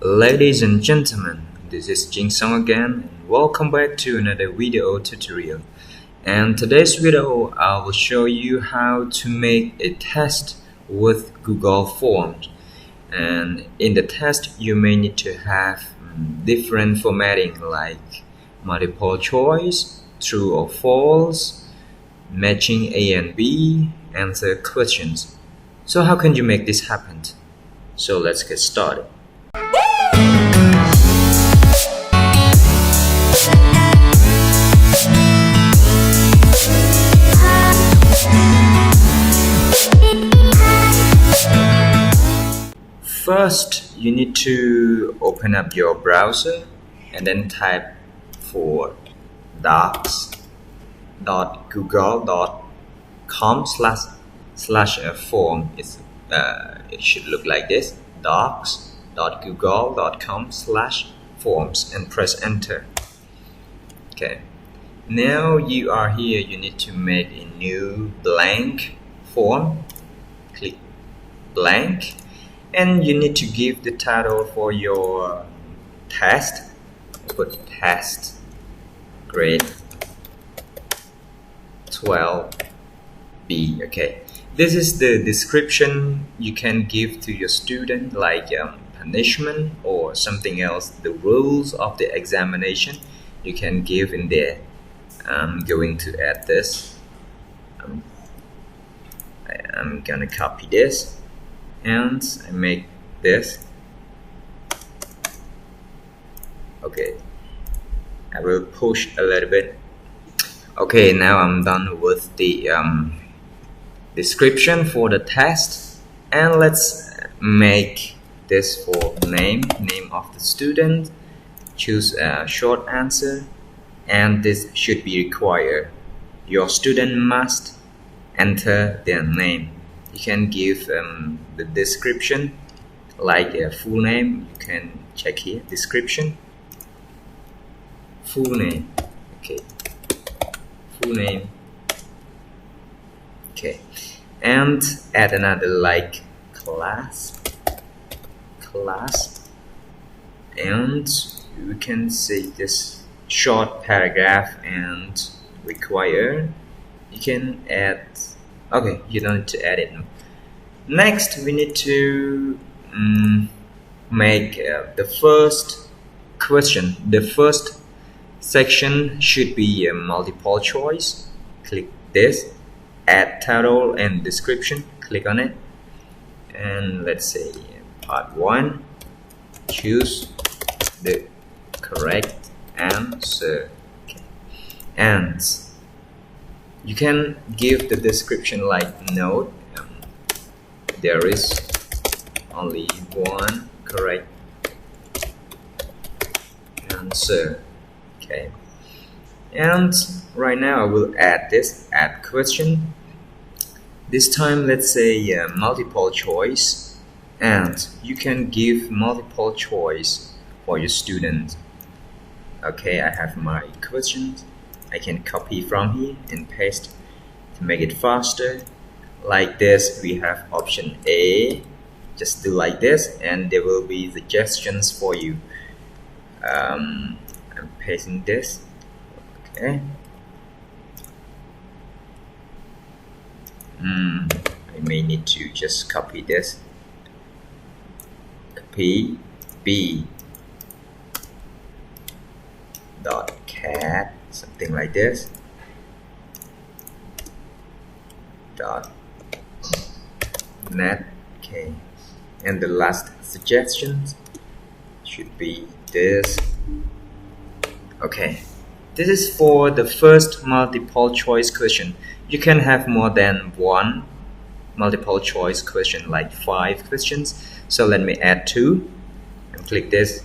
Ladies and gentlemen, this is Jing Song again, and welcome back to another video tutorial. And today's video, I will show you how to make a test with Google Forms. And in the test, you may need to have different formatting like multiple choice, true or false, matching A and B, answer questions. So how can you make this happen? So let's get started. First, you need to open up your browser and then type for docs.google.com/form. It should look like this: docs.google.com/forms, and press enter. Okay. Now you are here. You need to make a new blank form. Click blank. And you need to give the title for your test. Put test grade 12B. Okay, this is the description you can give to your student, like punishment or something else. The rules of the examination you can give in there. I'm going to add this. I'm gonna copy this and I make this. Okay, I will push a little bit. Okay, now I'm done with the description for the test, and let's make this for name of the student. Choose a short answer, and this should be required. Your student must enter their name. You can give the description like a full name. You can check here, description, full name. Okay, full name. Okay, and add another like class, and you can say this short paragraph and require. You can add. Okay, you don't need to add it. Next, we need to make the first question. The first section should be a multiple choice. Click this, add title and description. Click on it, and let's say part 1. Choose the correct answer. Okay. And you can give the description like note. There is only one correct answer. Okay. And right now I will add this, add question. This time let's say multiple choice, and you can give multiple choice for your student. Okay, I have my questions. I can copy from here and paste to make it faster. Like this, we have option A. Just do like this, and there will be suggestions for you. I'm pasting this. Okay. I may need to just copy this. Copy B. .cat, something like this. .net. Okay, and the last suggestions should be this. Okay, this is for the first multiple choice question. You can have more than one multiple choice question, like 5 questions. So let me add 2 and click this.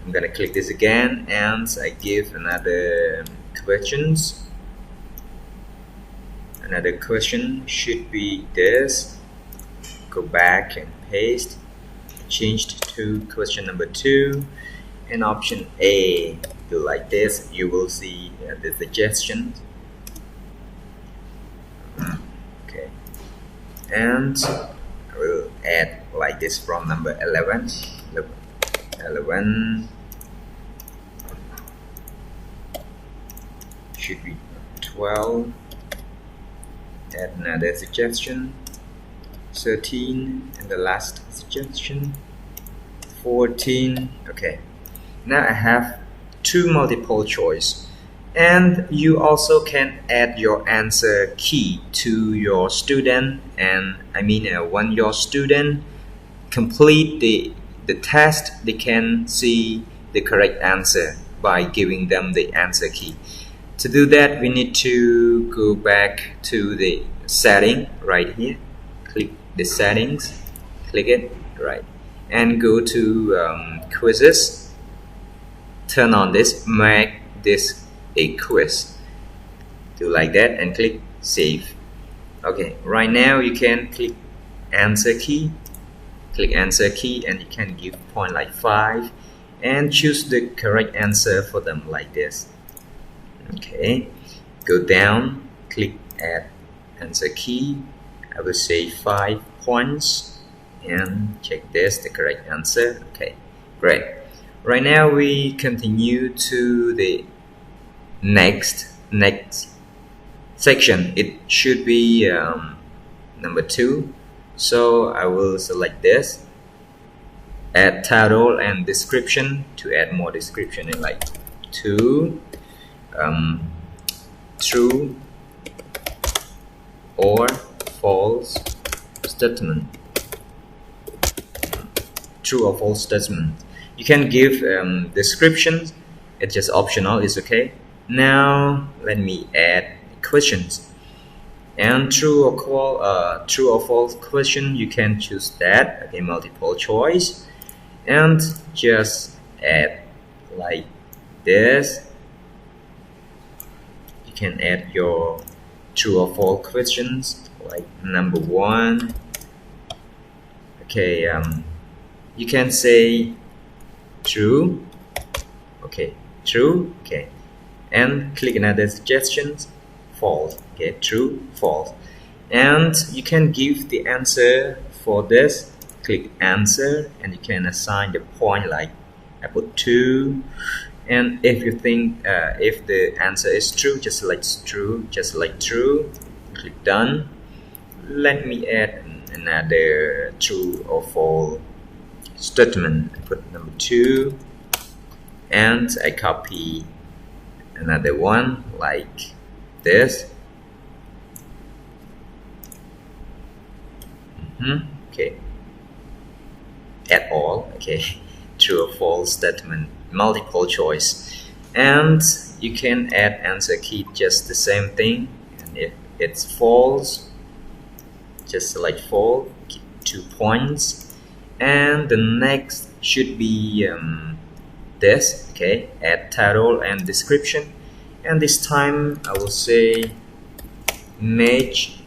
I'm gonna click this again, and I give another questions. Another question should be this. Go back and paste. Changed to question number 2, and option A. Do like this. You will see the suggestions. Okay, and I will add like this from number 11. Look, 11 should be 12. Add another suggestion, 13, and the last suggestion, 14. Okay, now I have two multiple choice, and you also can add your answer key to your student. And when your student complete the test, they can see the correct answer by giving them the answer key. To do that, we need to go back to the setting right here. Click the settings, click it, right, and go to quizzes. Turn on this, make this a quiz. Do like that and click save. Okay, right now you can click answer key. Click answer key and you can give point like 5 and choose the correct answer for them like this. Okay, go down, click add answer key. I will say 5 points and check this, the correct answer. Okay, great. Right now we continue to the next section. It should be number 2. So I will select this, add title and description to add more description in like 2. True or false statement. True or false statement. You can give descriptions. It's just optional. It's okay. Now let me add questions. And true or false question. You can choose that. Okay, multiple choice, and just add like this. Can add your true or false questions like number 1. Okay, you can say true. Okay, true. Okay, and click another suggestions, false. Okay, true, false, and you can give the answer for this. Click answer and you can assign the point like I put 2. And if you think if the answer is true, just select true, just like true. Click done. Let me add another true or false statement. I put number 2, and I copy another one like this. Okay. Add all. Okay. True or false statement. Multiple choice, and you can add answer key, just the same thing. And if it's false, just select false, keep 2 points. And the next should be this. Okay, add title and description, and this time I will say match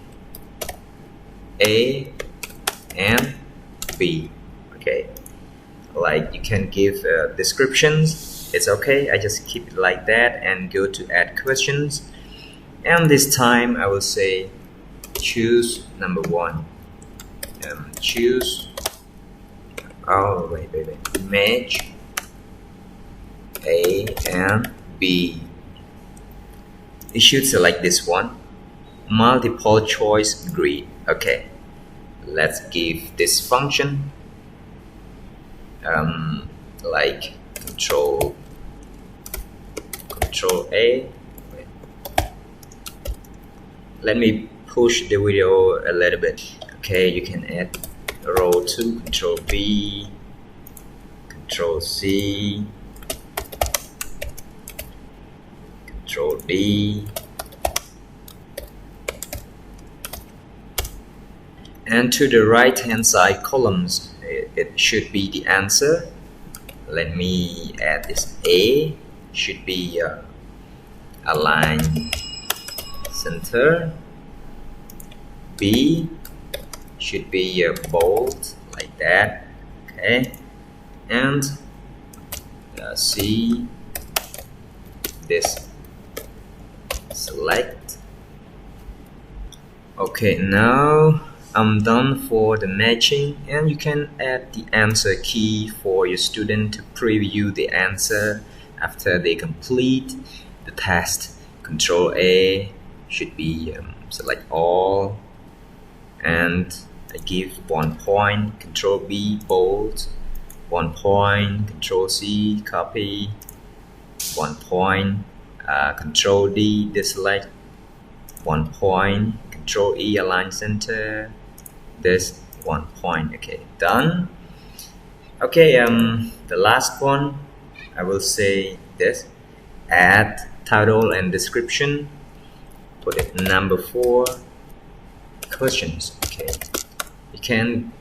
A and B. Okay, like you can give descriptions. It's okay, I just keep it like that and go to add questions. And this time I will say choose number 1. Choose match A and B. You should select this one, multiple choice grid. Okay, let's give this function like control A. Wait. Let me push the video a little bit. Okay, you can add row 2, control B, control C, control D, and to the right hand side columns it should be the answer. Let me add this. A should be align center. B should be bold like that. Okay, and C, this select. Okay, now I'm done for the matching, and you can add the answer key for your student to preview the answer after they complete the test. Control A should be select all, and I give 1 point. Control B bold, 1 point. Control C copy, 1 point. Control D deselect, 1 point. Control E align center, this 1 point. Okay, done. Okay, the last one I will say this: add title and description. Put it number 4 questions. Okay, you can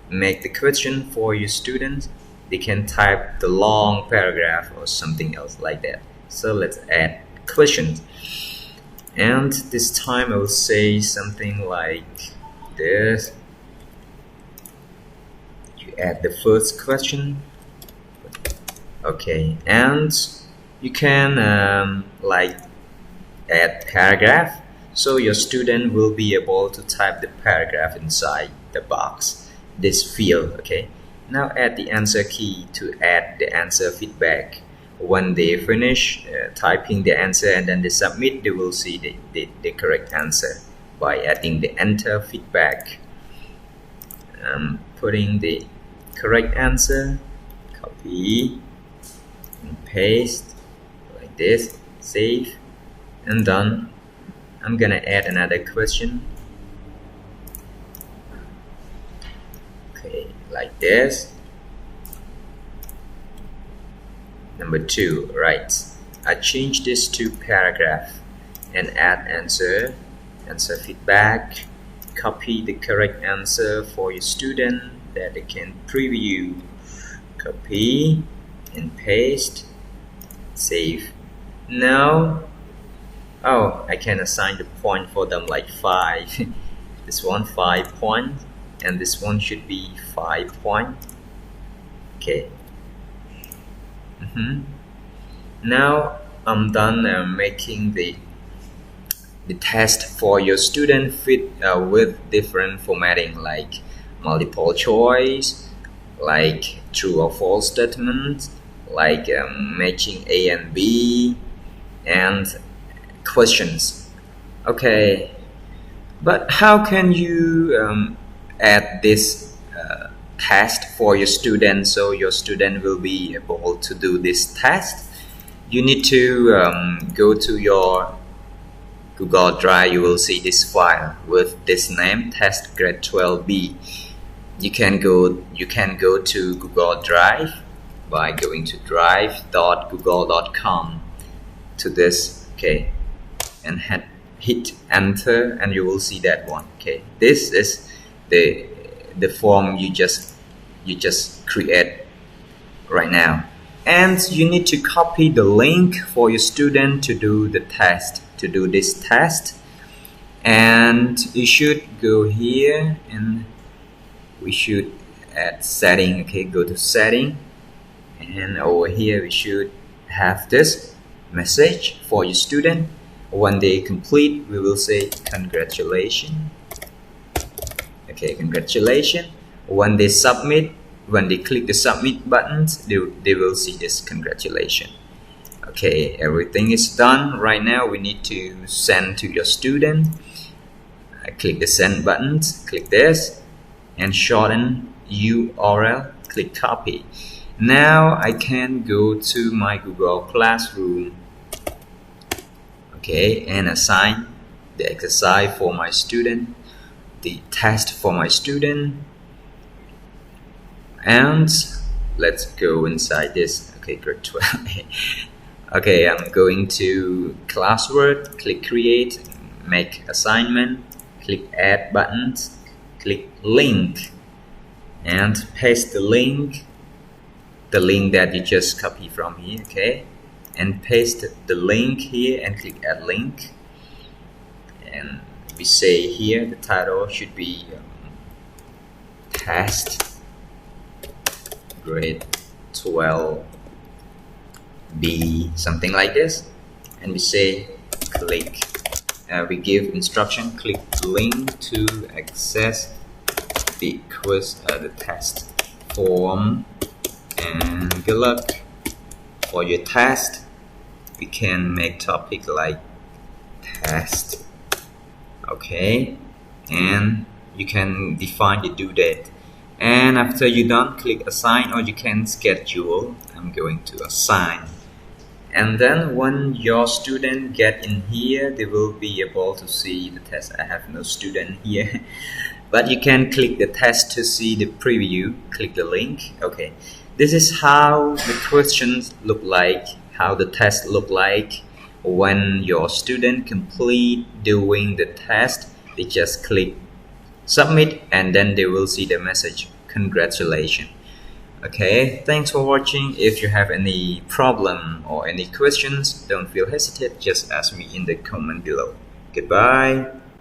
make the question for your students. They can type the long paragraph or something else like that. So let's add questions, and this time I will say something like this. You add the first question. Okay, and you can like add paragraph, so your student will be able to type the paragraph inside the box, this field. Okay, now add the answer key to add the answer feedback. When they finish typing the answer and then they submit, they will see the correct answer by adding the enter feedback. Putting the correct answer, copy and paste like this, save, and done. I'm gonna add another question. Okay, like this. Number 2, right? I change this to paragraph and add answer feedback. Copy the correct answer for your student that they can preview. Copy and paste, save. Now, I can assign the point for them like 5. This one 5 points, and this one should be 5 points. Okay. Now I'm done making the test for your student fit with different formatting, like multiple choice, like true or false statement, like matching A and B, and questions. Okay, but how can you add this test for your student so your student will be able to do this test? You need to go to your Google Drive. You will see this file with this name, test grade 12B. You can go to Google Drive by going to drive.google.com to this. Okay, and hit enter, and you will see that one. Okay, this is the form you just create right now, and you need to copy the link for your student to do the test, to do this test. And you should go here, and we should add setting. Okay, go to setting, and over here we should have this message for your student. When they complete, we will say congratulations. Okay, congratulations. When they submit, when they click the submit buttons, they will see this congratulations. Okay, everything is done. Right now we need to send to your student. Click the send buttons, click this, and shorten URL, click copy. Now I can go to my Google Classroom, okay, and assign the exercise for my student, the test for my student, and let's go inside this. Okay, grade 12. Okay, I'm going to Classwork, click create, make assignment, click add buttons, click link, and paste the link that you just copy from here. Okay, and paste the link here and click add link, and we say here the title should be test grade 12B, something like this, and we say click we give instruction, click link to access the the test form, and good luck for your test. We can make topic like test, okay, and you can define the due date, and after you done, click assign, or you can schedule. I'm going to assign, and then when your student get in here, they will be able to see the test. I have no student here but you can click the test to see the preview. Click the link. Okay, this is how the questions look like, how the test look like. When your student complete doing the test, they just click submit, and then they will see the message, congratulations. Okay, thanks for watching. If you have any problem or any questions, don't feel hesitate, just ask me in the comment below. Goodbye.